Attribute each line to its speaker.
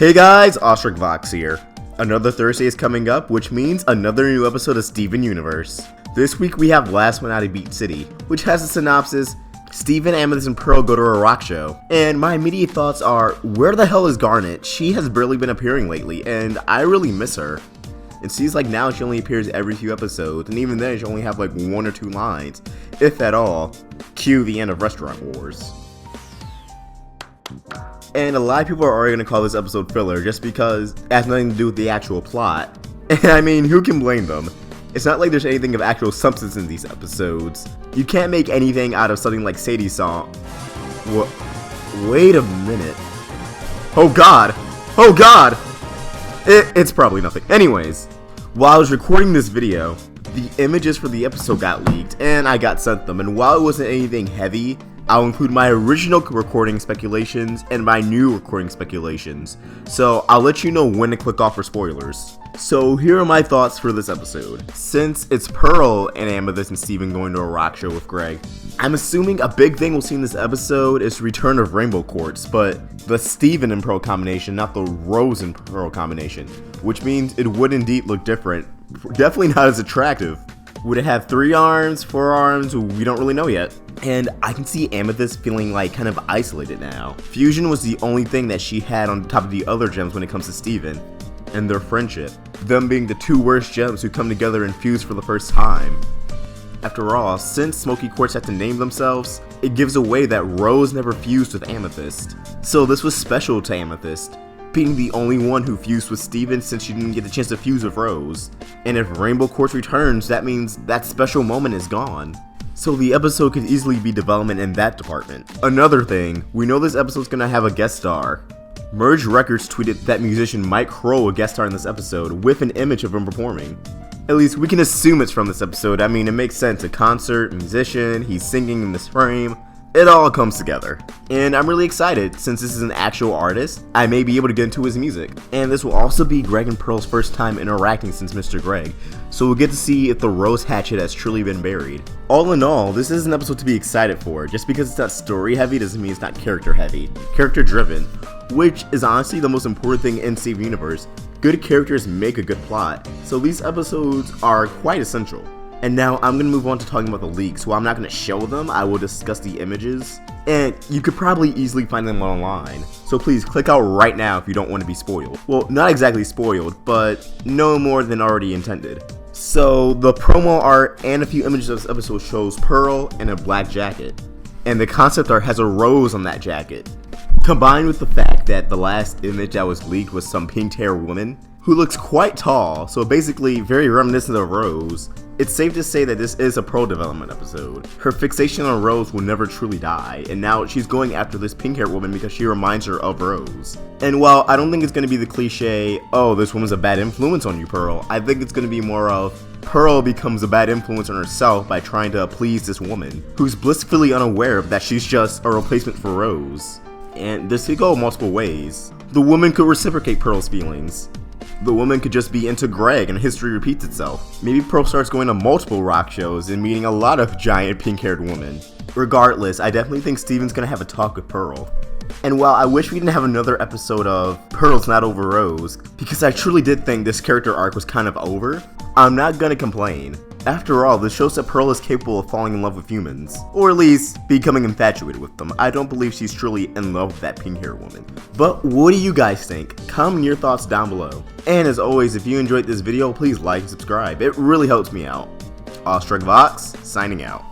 Speaker 1: Hey guys, Ostrich Vox here. Another Thursday is coming up, which means another new episode of Steven Universe. This week we have Last One Out of Beat City, which has a synopsis: Steven, Amethyst, and Pearl go to a rock show. And my immediate thoughts are, where the hell is Garnet? She has barely been appearing lately, and I really miss her. It seems like now she only appears every few episodes, and even then she only have like 1 or 2 lines, if at all. Cue the end of Restaurant Wars. And a lot of people are already going to call this episode filler just because it has nothing to do with the actual plot. And I mean, who can blame them? It's not like there's anything of actual substance in these episodes. You can't make anything out of something like Sadie's song. Wait a minute. Oh god! Oh god! It's probably nothing. Anyways, while I was recording this video, the images for the episode got leaked and I got sent them, and while it wasn't anything heavy, I'll include my original recording speculations and my new recording speculations, so I'll let you know when to click off for spoilers. So here are my thoughts for this episode. Since it's Pearl and Amethyst and Steven going to a rock show with Greg, I'm assuming a big thing we'll see in this episode is the return of Rainbow Quartz, but the Steven and Pearl combination, not the Rose and Pearl combination, which means it would indeed look different. Definitely not as attractive. Would it have 3 arms, 4 arms? We don't really know yet. And I can see Amethyst feeling like kind of isolated now. Fusion was the only thing that she had on top of the other gems when it comes to Steven and their friendship. Them being the 2 worst gems who come together and fuse for the first time. After all, since Smoky Quartz had to name themselves, it gives away that Rose never fused with Amethyst. So this was special to Amethyst, being the only one who fused with Steven since she didn't get the chance to fuse with Rose. And if Rainbow Quartz returns, that means that special moment is gone. So the episode could easily be development in that department. Another thing, we know this episode's gonna have a guest star. Merge Records tweeted that musician Mike Crow will guest star in this episode with an image of him performing. At least we can assume it's from this episode. I mean, it makes sense. A concert, musician, he's singing in this frame. It all comes together. And I'm really excited, since this is an actual artist, I may be able to get into his music. And this will also be Greg and Pearl's first time interacting since Mr. Greg, so we'll get to see if the Rose Hatchet has truly been buried. All in all, this is an episode to be excited for. Just because it's not story heavy doesn't mean it's not character heavy. Character driven, which is honestly the most important thing in Steven Universe. Good characters make a good plot, so these episodes are quite essential. And now I'm going to move on to talking about the leaks. While I'm not going to show them, I will discuss the images. And you could probably easily find them online. So please click out right now if you don't want to be spoiled. Well, not exactly spoiled, but no more than already intended. So the promo art and a few images of this episode shows Pearl in a black jacket. And the concept art has a rose on that jacket. Combined with the fact that the last image that was leaked was some pink-haired woman who looks quite tall, so basically very reminiscent of Rose. It's safe to say that this is a Pearl development episode. Her fixation on Rose will never truly die, and now she's going after this pink-haired woman because she reminds her of Rose. And while I don't think it's going to be the cliche, oh, this woman's a bad influence on you, Pearl, I think it's going to be more of, Pearl becomes a bad influence on herself by trying to please this woman, who's blissfully unaware that she's just a replacement for Rose. And this could go multiple ways. The woman could reciprocate Pearl's feelings. The woman could just be into Greg and history repeats itself. Maybe Pearl starts going to multiple rock shows and meeting a lot of giant pink-haired women. Regardless, I definitely think Steven's gonna have a talk with Pearl. And while I wish we didn't have another episode of Pearl's Not Over Rose, because I truly did think this character arc was kind of over, I'm not gonna complain. After all, this shows that Pearl is capable of falling in love with humans, or at least becoming infatuated with them. I don't believe she's truly in love with that pink-haired woman. But what do you guys think? Comment your thoughts down below. And as always, if you enjoyed this video, please like and subscribe. It really helps me out. Ostrich Vox, signing out.